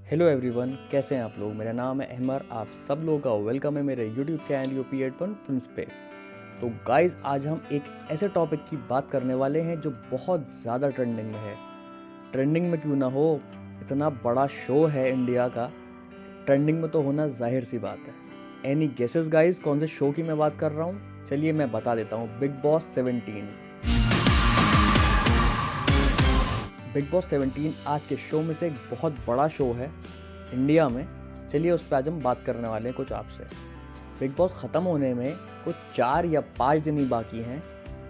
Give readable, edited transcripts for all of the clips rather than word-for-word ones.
Hello everyone, कैसे हैं आप लोग। मेरा नाम है अहमर। आप सब लोगों का वेलकम है मेरे यूट्यूब चैनल UP81 फिल्म्स पे। तो गाइस, आज हम एक ऐसे टॉपिक की बात करने वाले हैं जो बहुत ज़्यादा ट्रेंडिंग में है। ट्रेंडिंग में क्यों ना हो, इतना बड़ा शो है इंडिया का, ट्रेंडिंग में तो होना जाहिर सी बात है। एनी गेसेस गाइस, कौन से शो की मैं बात कर रहा हूँ? चलिए मैं बता देता हूँ, बिग बॉस 17। बिग बॉस 17 आज के शो में से एक बहुत बड़ा शो है इंडिया में। चलिए उस पर आज हम बात करने वाले हैं कुछ आपसे। बिग बॉस ख़त्म होने में कुछ 4 या 5 दिन ही बाकी हैं,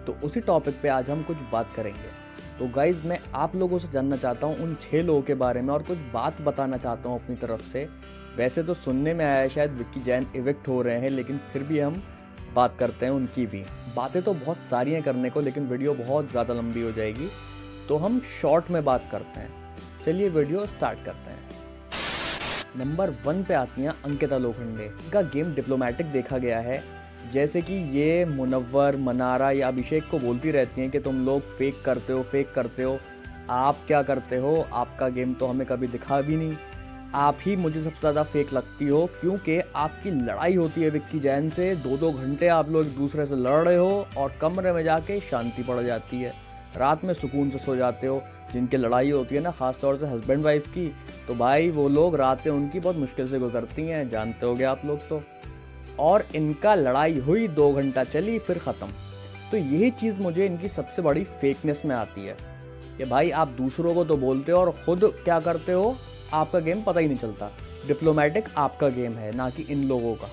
तो उसी टॉपिक पे आज हम कुछ बात करेंगे। तो गाइज़, मैं आप लोगों से जानना चाहता हूँ उन 6 लोगों के बारे में और कुछ बात बताना चाहता हूँ अपनी तरफ से। वैसे तो सुनने में आया है शायद विक्की जैन इविक्ट हो रहे हैं, लेकिन फिर भी हम बात करते हैं उनकी भी। बातें तो बहुत सारी हैं करने को, लेकिन वीडियो बहुत ज़्यादा लंबी हो जाएगी, तो हम शॉर्ट में बात करते हैं। चलिए वीडियो स्टार्ट करते हैं। नंबर 1 पे आती हैं अंकिता लोखंडे। इनका गेम डिप्लोमेटिक देखा गया है। जैसे कि ये मुनव्वर, मनारा या अभिषेक को बोलती रहती हैं कि तुम लोग फेक करते हो। आप क्या करते हो? आपका गेम तो हमें कभी दिखा भी नहीं। आप ही मुझे सबसे ज़्यादा फेक लगती हो, क्योंकि आपकी लड़ाई होती है विक्की जैन से। 2-2 घंटे आप लोग एक दूसरे से लड़ रहे हो और कमरे में जाके शांति पड़ जाती है। रात में सुकून से सो जाते हो। जिनकी लड़ाई होती है ना, ख़ास तौर से हस्बैंड वाइफ की, तो भाई वो लोग रातें उनकी बहुत मुश्किल से गुजरती हैं, जानते होगे आप लोग तो। और इनका लड़ाई हुई, 2 घंटा चली, फिर ख़त्म। तो यही चीज़ मुझे इनकी सबसे बड़ी फेकनेस में आती है कि भाई आप दूसरों को तो बोलते हो और ख़ुद क्या करते हो, आपका गेम पता ही नहीं चलता। डिप्लोमेटिक आपका गेम है, ना कि इन लोगों का।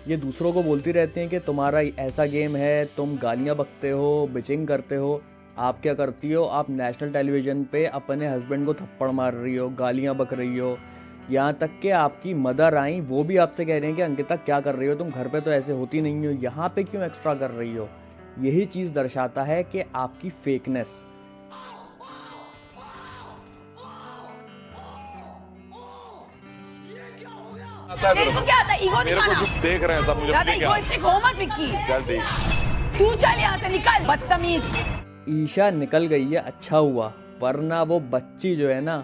ये दूसरों को बोलती रहती हैं कि तुम्हारा ऐसा गेम है, तुम गालियाँ बकते हो, बिचिंग करते हो। आप क्या करती हो? आप नेशनल टेलीविज़न पे अपने हस्बैंड को थप्पड़ मार रही हो, गालियाँ बक रही हो। यहाँ तक कि आपकी मदर आई, वो भी आपसे कह रहे हैं कि अंकिता क्या कर रही हो, तुम घर पे तो ऐसे होती नहीं हो, यहाँ पे क्यों एक्स्ट्रा कर रही हो। यही चीज़ दर्शाता है कि आपकी फेकनेस। तेरे को क्या आता है? ईगो मेरे को दिखाना। जो देख रहे हैं सब मुझे ज्यादा पता क्या इगोइस्टिक हो मत विक्की। जल्दी तू चल यहाँ से, निकल बदतमीज। ईशा निकल गई है, अच्छा हुआ, वरना वो बच्ची जो है ना,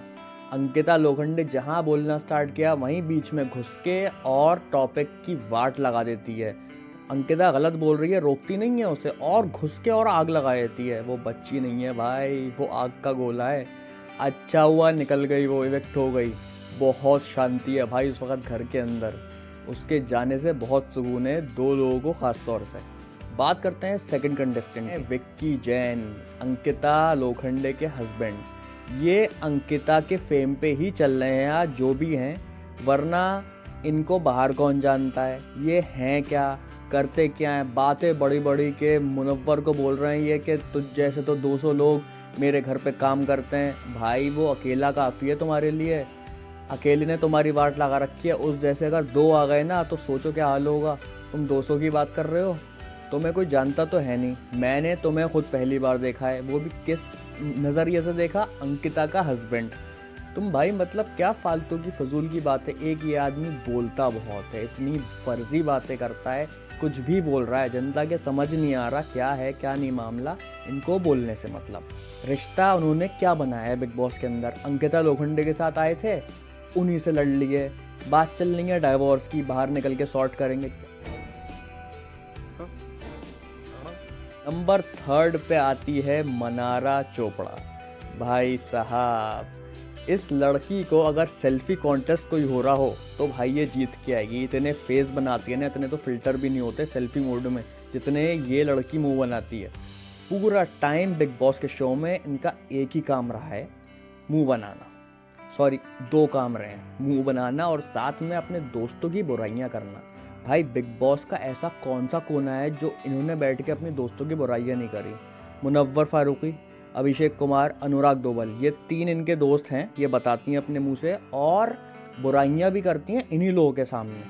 अंकिता लोखंडे, जहाँ बोलना स्टार्ट किया वहीं बीच में घुस के और टॉपिक की वाट लगा देती है। अंकिता गलत बोल रही है, रोकती नहीं है उसे, और घुस के और आग लगा देती है। वो बच्ची नहीं है भाई, वो आग का गोला है। अच्छा हुआ निकल गई, वो इवेक्ट हो गई। बहुत शांति है भाई उस वक्त घर के अंदर। उसके जाने से बहुत सुकून है 2 लोगों को ख़ास तौर से। बात करते हैं सेकंड कंटेस्टेंट, विक्की जैन, अंकिता लोखंडे के हस्बैंड। ये अंकिता के फेम पे ही चल रहे हैं आज, जो भी हैं, वरना इनको बाहर कौन जानता है। ये हैं क्या, करते क्या हैं? बातें बड़ी बड़ी के मुनव्वर को बोल रहे हैं ये कि तुझ जैसे तो 200 लोग मेरे घर पे काम करते हैं। भाई वो अकेला काफ़ी है तुम्हारे लिए, अकेले ने तुम्हारी वाट लगा रखी है। उस जैसे अगर 2 आ गए ना, तो सोचो क्या हाल होगा। तुम 200 की बात कर रहे हो, तुम्हें कोई जानता तो है नहीं। मैंने तुम्हें खुद पहली बार देखा है, वो भी किस नज़रिए से देखा? अंकिता का हस्बैंड। तुम भाई मतलब क्या फालतू की फजूल की बातें। एक ये आदमी बोलता बहुत है, इतनी फर्जी बातें करता है, कुछ भी बोल रहा है, जनता के समझ नहीं आ रहा क्या है क्या नहीं मामला। इनको बोलने से मतलब। रिश्ता उन्होंने क्या बनाया है बिग बॉस के अंदर? अंकिता लोखंडे के साथ आए थे, उन्हीं से लड़ लिए, बात चल रही है डाइवोर्स की, बाहर निकल के सॉर्ट करेंगे। नंबर 3 पे आती है मनारा चोपड़ा। भाई साहब, इस लड़की को अगर सेल्फी कॉन्टेस्ट कोई हो रहा हो तो भाई ये जीत के आएगी। इतने फेस बनाती है ना, इतने तो फिल्टर भी नहीं होते सेल्फी मोड में जितने ये लड़की मुंह बनाती है। पूरा टाइम बिग बॉस के शो में इनका एक ही काम रहा है, मुंह बनाना। सॉरी, 2 काम रहे हैं, मुंह बनाना और साथ में अपने दोस्तों की बुराइयां करना। भाई बिग बॉस का ऐसा कौन सा कोना है जो इन्होंने बैठ के अपने दोस्तों की बुराइयां नहीं करी? मुनव्वर फारूकी, अभिषेक कुमार, अनुराग दोबल, ये 3 इनके दोस्त हैं। ये बताती हैं अपने मुंह से और बुराइयां भी करती हैं इन्हीं लोगों के सामने।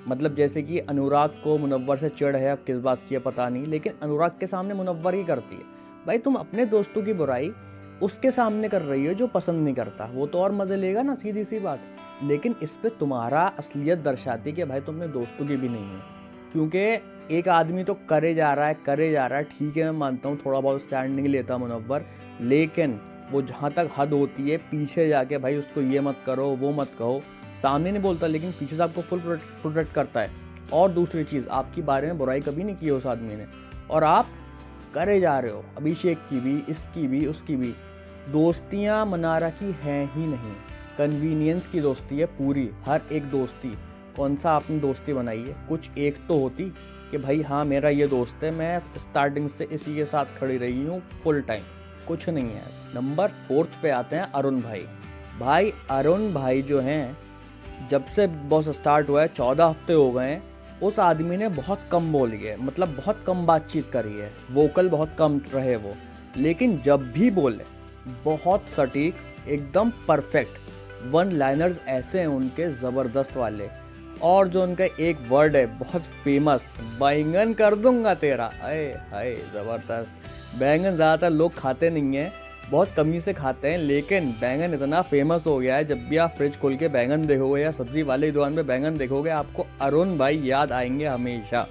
मतलब जैसे कि अनुराग को मुनव्वर से चिढ़ है, अब किस बात की है पता नहीं, लेकिन अनुराग के सामने मुनव्वर ही करती है। भाई तुम अपने दोस्तों की बुराई उसके सामने कर रही हो जो पसंद नहीं करता, वो तो और मज़े लेगा ना, सीधी सी बात। लेकिन इस पे तुम्हारा असलियत दर्शाती कि भाई तुम अपने दोस्तों की भी नहीं है। क्योंकि एक आदमी तो करे जा रहा है, ठीक है मैं मानता हूँ थोड़ा बहुत स्टैंड नहीं लेता मुनव्वर, लेकिन वो जहाँ तक हद होती है पीछे जाके भाई उसको ये मत करो वो मत कहो, सामने नहीं बोलता लेकिन पीछे से आपको फुल प्रोटेक्ट करता है। और दूसरी चीज़, आपके बारे में बुराई कभी नहीं की है उस आदमी ने, और आप करे जा रहे हो। अभिषेक की भी, इसकी भी, उसकी भी दोस्तियाँ मनारा की हैं ही नहीं, कन्वीनियंस की दोस्ती है पूरी, हर एक दोस्ती। कौन सा आपने दोस्ती बनाई है? कुछ एक तो होती कि भाई हाँ मेरा ये दोस्त है, मैं स्टार्टिंग से इसी के साथ खड़ी रही हूँ फुल टाइम। कुछ नहीं है। नंबर 4 पे आते हैं अरुण भाई। भाई अरुण भाई जो हैं, जब से बिग बॉस स्टार्ट हुआ है 14 हफ्ते हो गए हैं, उस आदमी ने बहुत कम बोली है, मतलब बहुत कम बातचीत करी है, वोकल बहुत कम रहे वो, लेकिन जब भी बोले बहुत सटीक, एकदम परफेक्ट। वन लाइनर्स ऐसे हैं उनके ज़बरदस्त वाले। और जो उनका एक वर्ड है बहुत फेमस, बैंगन कर दूंगा तेरा, अरे हाय ज़बरदस्त। बैंगन ज़्यादातर लोग खाते नहीं हैं, बहुत कमी से खाते हैं, लेकिन बैंगन इतना फेमस हो गया है, जब भी आप फ्रिज खोल के बैंगन देखोगे या सब्जी वाले की दुकान पे बैंगन देखोगे, आपको अरुण भाई याद आएंगे हमेशा।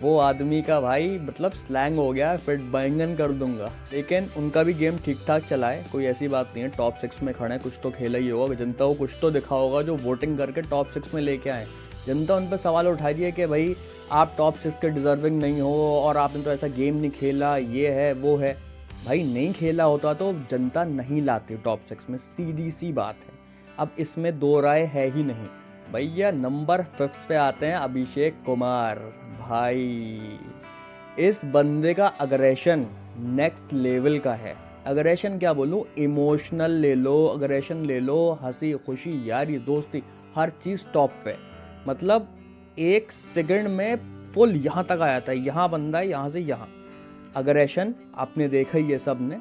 वो आदमी का भाई मतलब स्लैंग हो गया है, फिर बैंगन कर दूंगा। लेकिन उनका भी गेम ठीक ठाक चला है, कोई ऐसी बात नहीं है। टॉप 6 में खड़े हैं, कुछ तो खेला ही होगा, जनता को कुछ तो दिखा होगा जो वोटिंग करके टॉप 6 में लेके आए। जनता उन पर सवाल उठा रही है कि भाई आप टॉप 6 के डिजर्विंग नहीं हो और आपने तो ऐसा गेम नहीं खेला, ये है वो है। भाई नहीं खेला होता तो जनता नहीं लाती टॉप 6 में, सीधी सी बात है। अब इसमें दो राय है ही नहीं। भैया नंबर 5 पे आते हैं अभिषेक कुमार। भाई इस बंदे का अग्रेशन नेक्स्ट लेवल का है। अग्रेशन क्या बोलूँ, इमोशनल ले लो, अग्रेशन ले लो, हंसी खुशी यारी दोस्ती, हर चीज़ टॉप पे। मतलब 1 सेकंड में फुल यहाँ तक आया था, यहाँ बंदा है, यहाँ से यहाँ। अग्रेशन आपने देखा ही है सब ने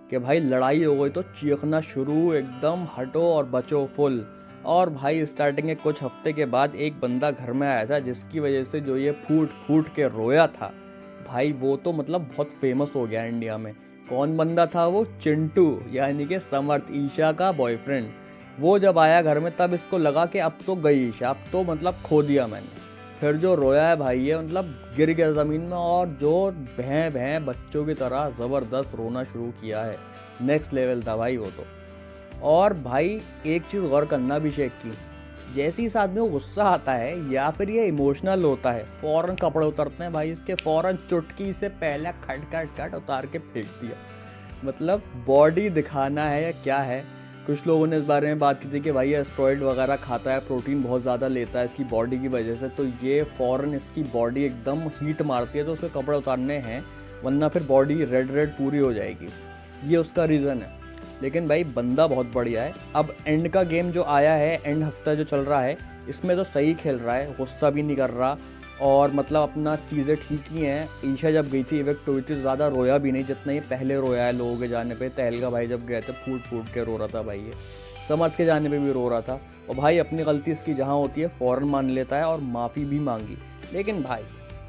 कि भाई लड़ाई हो गई तो चीखना शुरू, एकदम हटो और बचो फुल। और भाई स्टार्टिंग के कुछ हफ्ते के बाद एक बंदा घर में आया था जिसकी वजह से जो ये फूट फूट के रोया था, भाई वो तो मतलब बहुत फेमस हो गया इंडिया में। कौन बंदा था वो? चिंटू, यानी कि समर्थ, ईशा का बॉयफ्रेंड। वो जब आया घर में तब इसको लगा कि अब तो गई ईशा, अब तो मतलब खो दिया मैंने। फिर जो रोया है भाई ये मतलब गिर गया ज़मीन में, और जो भैं भैं बच्चों की तरह ज़बरदस्त रोना शुरू किया है। नेक्स्ट लेवल था भाई वो तो। और भाई एक चीज़ गौर करना अभिषेक की, जैसे इस आदमी को गुस्सा आता है या फिर ये इमोशनल होता है, फ़ौरन कपड़े उतरते हैं भाई इसके, फ़ौरन चुटकी से पहले खट खट खट उतार के फेंक दिया। मतलब बॉडी दिखाना है या क्या है। कुछ लोगों ने इस बारे में बात की थी कि भाई ये स्टेरॉइड वगैरह खाता है, प्रोटीन बहुत ज़्यादा लेता है इसकी बॉडी की वजह से, तो ये फ़ौरन इसकी बॉडी एकदम हीट मारती है तो उसके कपड़े उतारने हैं, वरना फिर बॉडी रेड रेड पूरी हो जाएगी। ये उसका रीज़न है। लेकिन भाई बंदा बहुत बढ़िया है। अब एंड का गेम जो आया है, एंड हफ्ता जो चल रहा है, इसमें तो सही खेल रहा है, गुस्सा भी नहीं कर रहा और मतलब अपना चीज़ें ठीक ही हैं। ईशा जब गई थी इवेक्ट हुई थी, ज़्यादा रोया भी नहीं जितना ये पहले रोया है लोगों के जाने पे। तहलका भाई जब गए थे फूट फूट के रो रहा था भाई ये, समर्थ के जाने पे भी रो रहा था। और भाई अपनी गलती इसकी जहाँ होती है फ़ौरन मान लेता है और माफ़ी भी मांगी। लेकिन भाई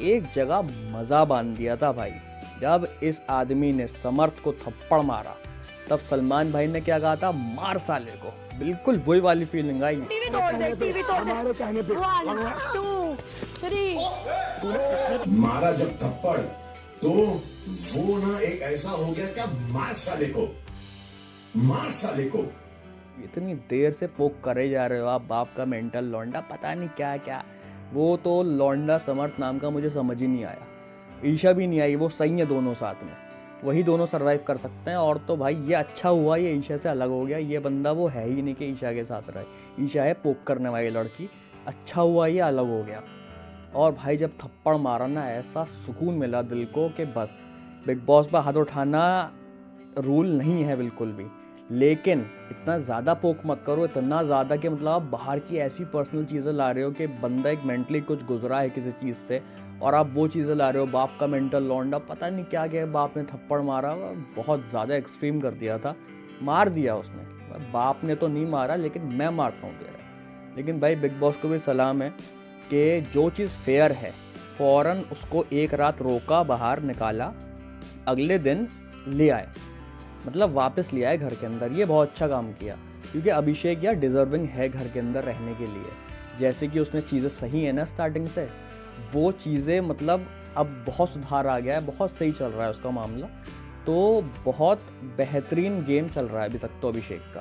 एक जगह मज़ा बांध दिया था भाई, जब इस आदमी ने समर्थ को थप्पड़ मारा तब सलमान भाई ने क्या कहा था, मार साले को। बिल्कुल वही वाली फीलिंग आई। टीवी तोड़ दे, टीवी तोड़ दे। हमारे कहने पे 1 2 3 मारा जब थप्पड़ तो वो ना एक ऐसा हो गया, क्या मार साले को, मार साले को। इतनी देर से पोक करे जा रहे हो आप, बाप का मेंटल लौंडा, पता नहीं क्या क्या। वो तो लौंडा समर्थ नाम का मुझे समझ ही नहीं आया। ईशा भी नहीं आई, वो सही है दोनों साथ में, वही दोनों सरवाइव कर सकते हैं। और तो भाई ये अच्छा हुआ ये ईशा से अलग हो गया। ये बंदा वो है ही नहीं कि ईशा के साथ रहे। ईशा है पोक करने वाली लड़की, अच्छा हुआ ये अलग हो गया। और भाई जब थप्पड़ मारा ना, ऐसा सुकून मिला दिल को कि बस। बिग बॉस पर हाथ उठाना रूल नहीं है बिल्कुल भी, लेकिन इतना ज़्यादा पोक मत करो, इतना ज़्यादा कि मतलब आप बाहर की ऐसी पर्सनल चीज़ें ला रहे हो कि बंदा एक मेंटली कुछ गुजरा है किसी चीज़ से, और आप वो चीज़ें ला रहे हो। बाप का मेंटल लौंडा, पता नहीं क्या क्या बाप ने थप्पड़ मारा, बहुत ज़्यादा एक्सट्रीम कर दिया था, मार दिया उसने। बाप ने तो नहीं मारा लेकिन मैं मारता हूँ तेरा। लेकिन भाई बिग बॉस को भी सलाम है कि जो चीज़ फेयर है फ़ौरन उसको एक रात रोका, बाहर निकाला, अगले दिन ले आए, मतलब वापस ले आए घर के अंदर। ये बहुत अच्छा काम किया, क्योंकि अभिषेक यार डिज़र्विंग है घर के अंदर रहने के लिए। जैसे कि उसने चीज़ें सही है ना स्टार्टिंग से, वो चीज़ें मतलब अब बहुत सुधार आ गया है, बहुत सही चल रहा है उसका मामला। तो बहुत बेहतरीन गेम चल रहा है अभी तक तो अभिषेक का।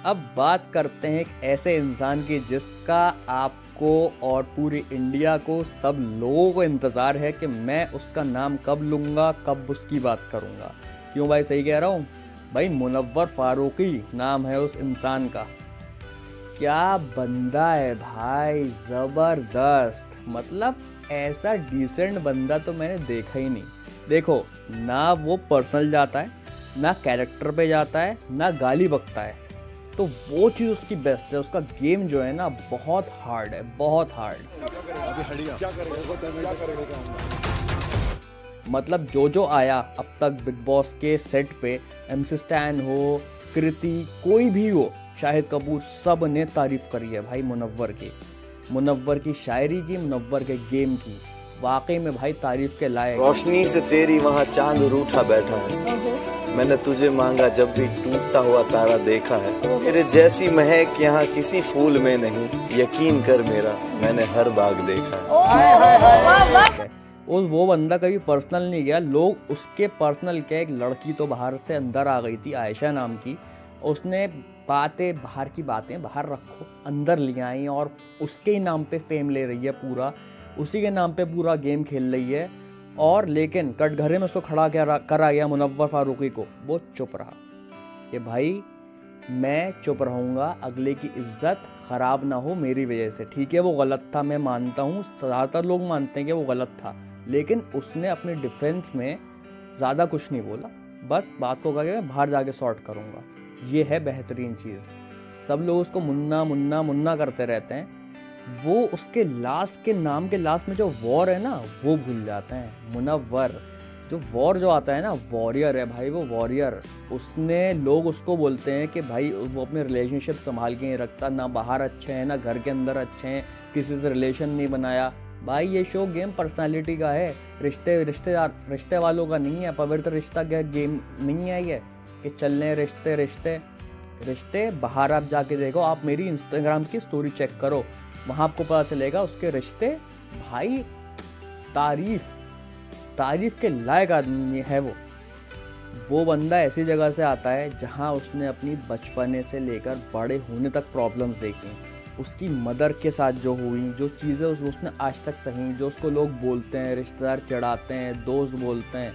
अब बात करते हैं एक ऐसे इंसान की जिसका आपको और पूरी इंडिया को, सब लोगों को इंतज़ार है कि मैं उसका नाम कब लूँगा, कब उसकी बात करूँगा। क्यों भाई, सही कह रहा हूँ भाई? मुनव्वर फारूकी नाम है उस इंसान का। क्या बंदा है भाई, ज़बरदस्त। मतलब ऐसा डिसेंट बंदा तो मैंने देखा ही नहीं। देखो, ना वो पर्सनल जाता है, ना कैरेक्टर पे जाता है, ना गाली बकता है, तो वो चीज़ उसकी बेस्ट है। उसका गेम जो है ना बहुत हार्ड है, बहुत हार्ड। मतलब जो आया अब तक बिग बॉस के सेट पे, MC स्टैन हो, कृति, कोई भी हो, शाहिद कपूर, सब ने तारीफ करी है भाई मुनव्वर की, मुनव्वर की शायरी की, मुनव्वर के गेम की। वाकई में भाई तारीफ के लायक। रोशनी से तेरी वहाँ चांद रूठा बैठा है, मैंने तुझे मांगा जब भी टूटता हुआ तारा देखा है, तेरे जैसी महक यहाँ किसी फूल में नहीं, यकीन कर मेरा मैंने हर बाग देखा है। वो बंदा कभी पर्सनल नहीं गया, लोग उसके पर्सनल के, एक लड़की तो बाहर से अंदर आ गई थी, आयशा नाम की, उसने बातें, बाहर की बातें बाहर रखो, अंदर ले आई और उसके ही नाम पे फेम ले रही है, पूरा उसी के नाम पे पूरा गेम खेल रही है। और लेकिन कटघरे में उसको खड़ा करा गया मुनव्वर फारूकी को, वो चुप रहा कि भाई मैं चुप रहूँगा, अगले की इज्जत ख़राब ना हो मेरी वजह से। ठीक है वो गलत था, मैं मानता हूँ, ज़्यादातर लोग मानते हैं कि वो गलत था, लेकिन उसने अपने डिफेंस में ज़्यादा कुछ नहीं बोला, बस बात को कहा कि मैं बाहर जाके सॉर्ट करूँगा। ये है बेहतरीन चीज़। सब लोग उसको मुन्ना मुन्ना मुन्ना करते रहते हैं, वो उसके लास्ट के नाम के लास्ट में जो वॉर है ना, वो भूल जाते हैं। मुनव्वर जो वॉर जो आता है ना, वॉरियर है भाई, वो वॉरियर। उसने, लोग उसको बोलते हैं कि भाई वो अपने रिलेशनशिप संभाल के नहीं रखता, ना बाहर अच्छे हैं, ना घर के अंदर अच्छे हैं, किसी से रिलेशन नहीं बनाया। भाई ये शो गेम पर्सनालिटी का है, रिश्ते वालों का नहीं है। पवित्र रिश्ता का गेम नहीं है ये कि चलने रिश्ते रिश्ते रिश्ते। बाहर आप जाके देखो, आप मेरी इंस्टाग्राम की स्टोरी चेक करो, वहाँ आपको पता चलेगा उसके रिश्ते। भाई तारीफ के लायक आदमी है वो बंदा ऐसी जगह से आता है जहाँ उसने अपनी बचपने से लेकर बड़े होने तक प्रॉब्लम्स देखी। उसकी मदर के साथ जो हुई, जो चीज़ें उसने आज तक सही, जो उसको लोग बोलते हैं, रिश्तेदार चिढ़ाते हैं, दोस्त बोलते हैं,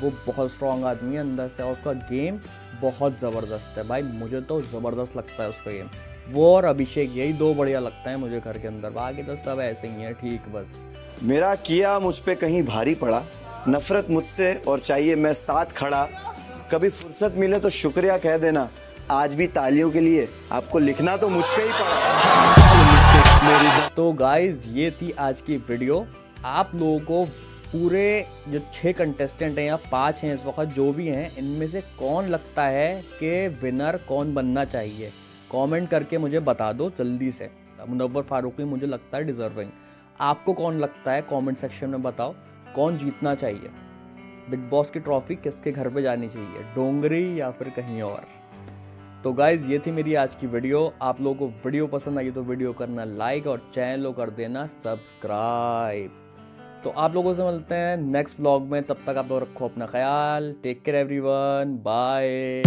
वो बहुत स्ट्रॉन्ग आदमी है अंदर से। और उसका गेम बहुत ज़बरदस्त है भाई, मुझे तो ज़बरदस्त लगता है उसका गेम। वो और अभिषेक, यही दो बढ़िया लगता है मुझे घर के अंदर, बाकी तो सब ऐसे ही हैं, ठीक बस। मेरा किया मुझ पे कहीं भारी पड़ा, नफरत मुझसे और चाहिए मैं साथ खड़ा, कभी फुर्सत मिले तो शुक्रिया कह देना, आज भी तालियों के लिए आपको लिखना तो मुझ पे ही पड़ा। तो गाइज ये थी आज की वीडियो। आप लोगों को पूरे जो 6 कंटेस्टेंट हैं या 5 हैं इस वक्त जो भी हैं, इनमें से कौन लगता है कि विनर कौन बनना चाहिए, कमेंट करके मुझे बता दो जल्दी से। मुनव्वर फारूकी मुझे लगता है डिजर्विंग। आपको कौन लगता है कमेंट सेक्शन में बताओ, कौन जीतना चाहिए, बिग बॉस की ट्रॉफी किसके घर पे जानी चाहिए, डोंगरी या फिर कहीं और। तो गाइज ये थी मेरी आज की वीडियो। आप लोगों को वीडियो पसंद आई तो वीडियो करना लाइक और चैनल को कर देना सब्सक्राइब। तो आप लोगों से मिलते हैं नेक्स्ट व्लॉग में, तब तक आप लोग रखो अपना ख्याल। Take care everyone, bye.